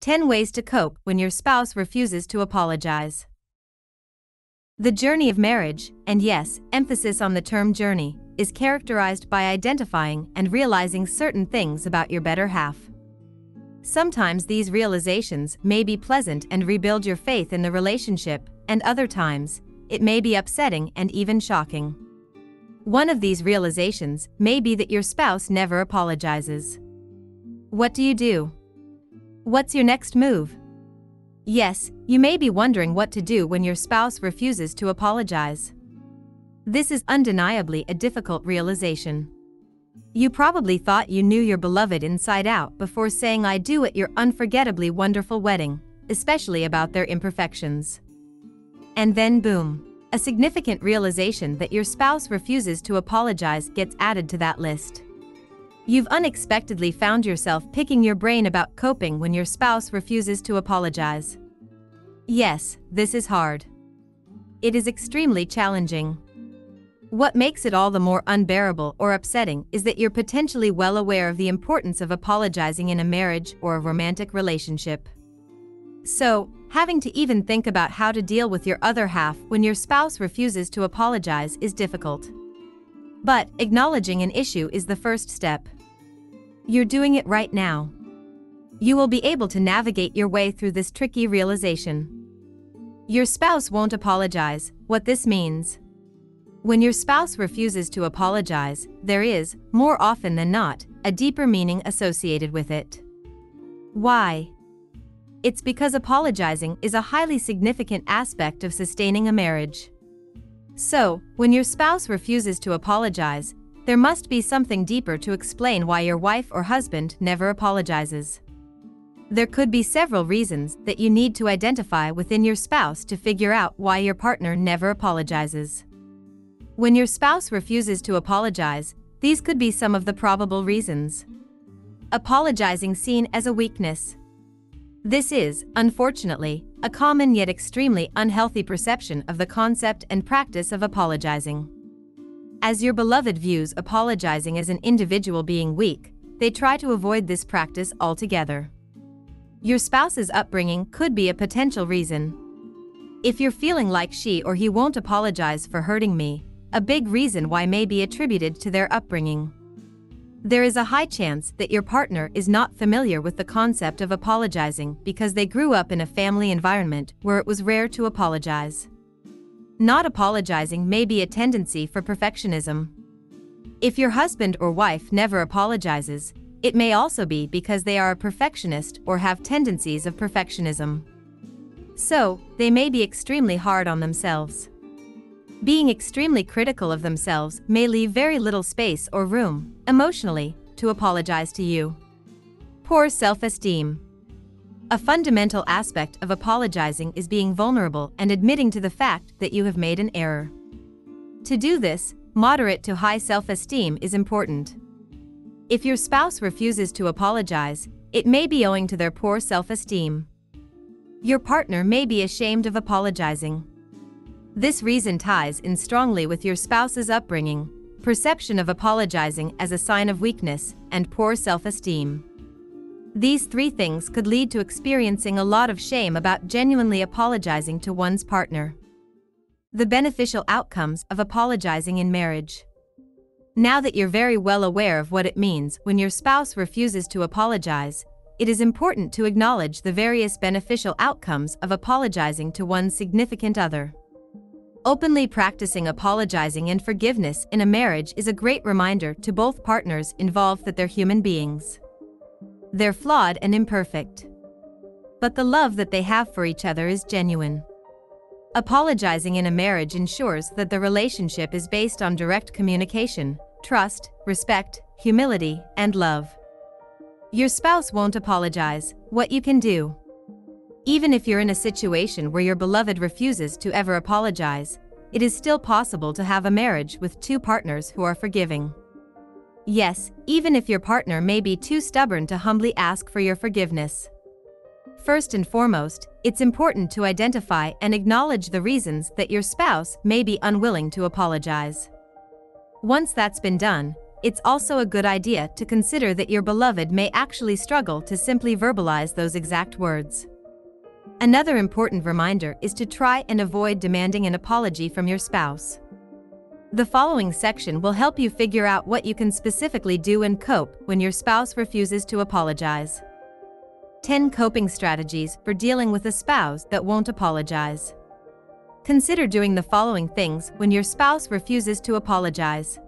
10 ways to cope when your spouse refuses to apologize. The journey of marriage, and yes, emphasis on the term journey, is characterized by identifying and realizing certain things about your better half. Sometimes these realizations may be pleasant and rebuild your faith in the relationship, and other times, it may be upsetting and even shocking. One of these realizations may be that your spouse never apologizes. What do you do? What's your next move? Yes, you may be wondering what to do when your spouse refuses to apologize. This is undeniably a difficult realization. You probably thought you knew your beloved inside out before saying "I do" at your unforgettably wonderful wedding, especially about their imperfections. And then boom, a significant realization that your spouse refuses to apologize gets added to that list. You've unexpectedly found yourself picking your brain about coping when your spouse refuses to apologize. Yes, this is hard. It is extremely challenging. What makes it all the more unbearable or upsetting is that you're potentially well aware of the importance of apologizing in a marriage or a romantic relationship. So, having to even think about how to deal with your other half when your spouse refuses to apologize is difficult. But acknowledging an issue is the first step. You're doing it right now. You will be able to navigate your way through this tricky realization. Your spouse won't apologize. What this means: when your spouse refuses to apologize, there is, more often than not, a deeper meaning associated with it. Why? It's because apologizing is a highly significant aspect of sustaining a marriage. So, when your spouse refuses to apologize, there must be something deeper to explain why your wife or husband never apologizes. There could be several reasons that you need to identify within your spouse to figure out why your partner never apologizes. When your spouse refuses to apologize, these could be some of the probable reasons. Apologizing seen as a weakness. This is, unfortunately, a common yet extremely unhealthy perception of the concept and practice of apologizing. As your beloved views apologizing as an individual being weak, they try to avoid this practice altogether. Your spouse's upbringing could be a potential reason. If you're feeling like she or he won't apologize for hurting me, a big reason why may be attributed to their upbringing. There is a high chance that your partner is not familiar with the concept of apologizing because they grew up in a family environment where it was rare to apologize. Not apologizing may be a tendency for perfectionism. If your husband or wife never apologizes, it may also be because they are a perfectionist or have tendencies of perfectionism. So, they may be extremely hard on themselves. Being extremely critical of themselves may leave very little space or room, emotionally, to apologize to you. Poor self-esteem. A fundamental aspect of apologizing is being vulnerable and admitting to the fact that you have made an error. To do this, moderate to high self-esteem is important. If your spouse refuses to apologize, it may be owing to their poor self-esteem. Your partner may be ashamed of apologizing. This reason ties in strongly with your spouse's upbringing, perception of apologizing as a sign of weakness, and poor self-esteem. These three things could lead to experiencing a lot of shame about genuinely apologizing to one's partner. The beneficial outcomes of apologizing in marriage. Now that you're very well aware of what it means when your spouse refuses to apologize, it is important to acknowledge the various beneficial outcomes of apologizing to one's significant other. Openly practicing apologizing and forgiveness in a marriage is a great reminder to both partners involved that they're human beings. They're flawed and imperfect. But the love that they have for each other is genuine. Apologizing in a marriage ensures that the relationship is based on direct communication, trust, respect, humility, and love. Your spouse won't apologize. What you can do. Even if you're in a situation where your beloved refuses to ever apologize, it is still possible to have a marriage with two partners who are forgiving. Yes, even if your partner may be too stubborn to humbly ask for your forgiveness. First and foremost, it's important to identify and acknowledge the reasons that your spouse may be unwilling to apologize. Once that's been done, it's also a good idea to consider that your beloved may actually struggle to simply verbalize those exact words. Another important reminder is to try and avoid demanding an apology from your spouse. The following section will help you figure out what you can specifically do and cope when your spouse refuses to apologize. 10 coping strategies for dealing with a spouse that won't apologize. Consider doing the following things when your spouse refuses to apologize.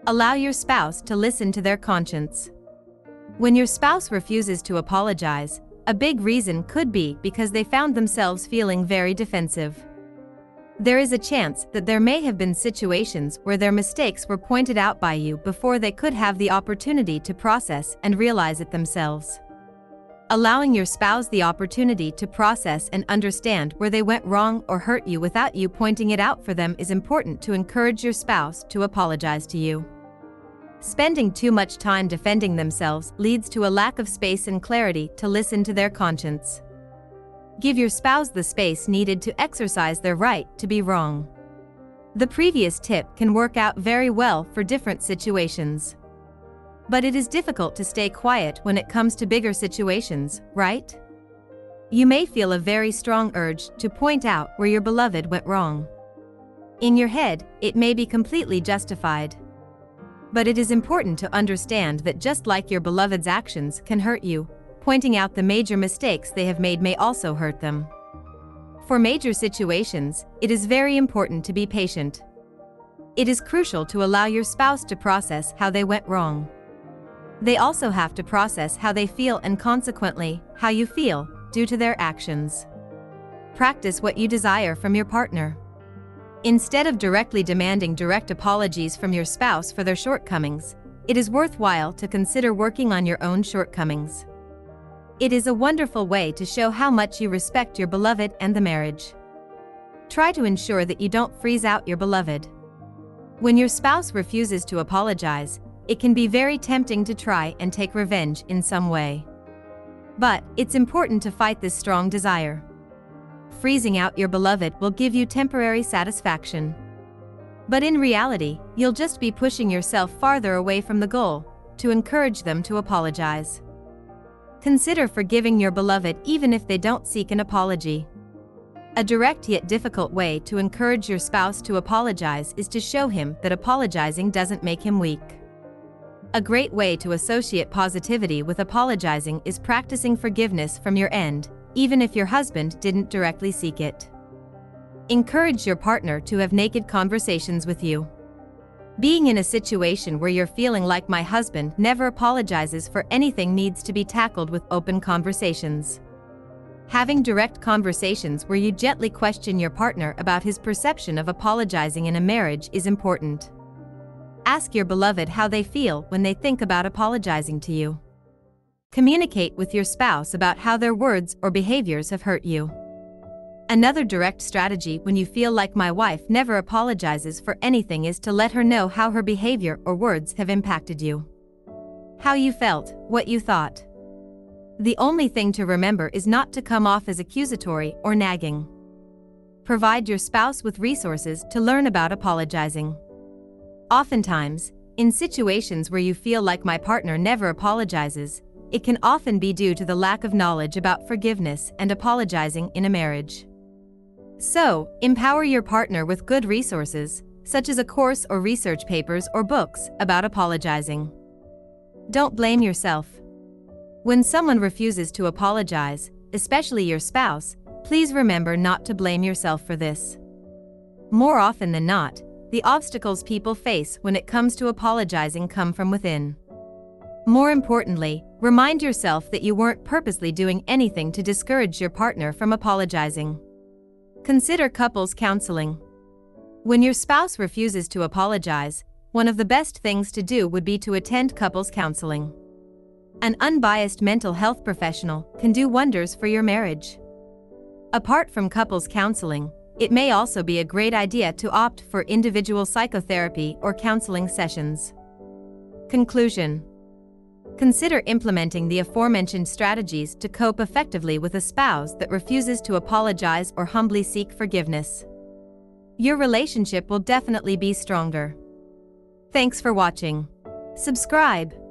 Allow your spouse to listen to their conscience. When your spouse refuses to apologize, a big reason could be because they found themselves feeling very defensive. There is a chance that there may have been situations where their mistakes were pointed out by you before they could have the opportunity to process and realize it themselves. Allowing your spouse the opportunity to process and understand where they went wrong or hurt you without you pointing it out for them is important to encourage your spouse to apologize to you. Spending too much time defending themselves leads to a lack of space and clarity to listen to their conscience. Give your spouse the space needed to exercise their right to be wrong. The previous tip can work out very well for different situations. But it is difficult to stay quiet when it comes to bigger situations, right? You may feel a very strong urge to point out where your beloved went wrong. In your head, it may be completely justified. But it is important to understand that just like your beloved's actions can hurt you, pointing out the major mistakes they have made may also hurt them. For major situations, it is very important to be patient. It is crucial to allow your spouse to process how they went wrong. They also have to process how they feel and consequently, how you feel, due to their actions. Practice what you desire from your partner. Instead of directly demanding direct apologies from your spouse for their shortcomings, it is worthwhile to consider working on your own shortcomings. It is a wonderful way to show how much you respect your beloved and the marriage. Try to ensure that you don't freeze out your beloved. When your spouse refuses to apologize, it can be very tempting to try and take revenge in some way. But it's important to fight this strong desire. Freezing out your beloved will give you temporary satisfaction. But in reality, you'll just be pushing yourself farther away from the goal, to encourage them to apologize. Consider forgiving your beloved even if they don't seek an apology. A direct yet difficult way to encourage your spouse to apologize is to show him that apologizing doesn't make him weak. A great way to associate positivity with apologizing is practicing forgiveness from your end, even if your husband didn't directly seek it. Encourage your partner to have naked conversations with you. Being in a situation where you're feeling like my husband never apologizes for anything needs to be tackled with open conversations. Having direct conversations where you gently question your partner about his perception of apologizing in a marriage is important. Ask your beloved how they feel when they think about apologizing to you. Communicate with your spouse about how their words or behaviors have hurt you. Another direct strategy when you feel like my wife never apologizes for anything is to let her know how her behavior or words have impacted you. How you felt, what you thought. The only thing to remember is not to come off as accusatory or nagging. Provide your spouse with resources to learn about apologizing. Oftentimes, in situations where you feel like my partner never apologizes, it can often be due to the lack of knowledge about forgiveness and apologizing in a marriage. So, empower your partner with good resources, such as a course or research papers or books about apologizing. Don't blame yourself. When someone refuses to apologize, especially your spouse, please remember not to blame yourself for this. More often than not, the obstacles people face when it comes to apologizing come from within. More importantly, remind yourself that you weren't purposely doing anything to discourage your partner from apologizing. Consider couples counseling. When your spouse refuses to apologize, one of the best things to do would be to attend couples counseling. An unbiased mental health professional can do wonders for your marriage. Apart from couples counseling, it may also be a great idea to opt for individual psychotherapy or counseling sessions. Conclusion. Consider implementing the aforementioned strategies to cope effectively with a spouse that refuses to apologize or humbly seek forgiveness. Your relationship will definitely be stronger. Thanks for watching. Subscribe.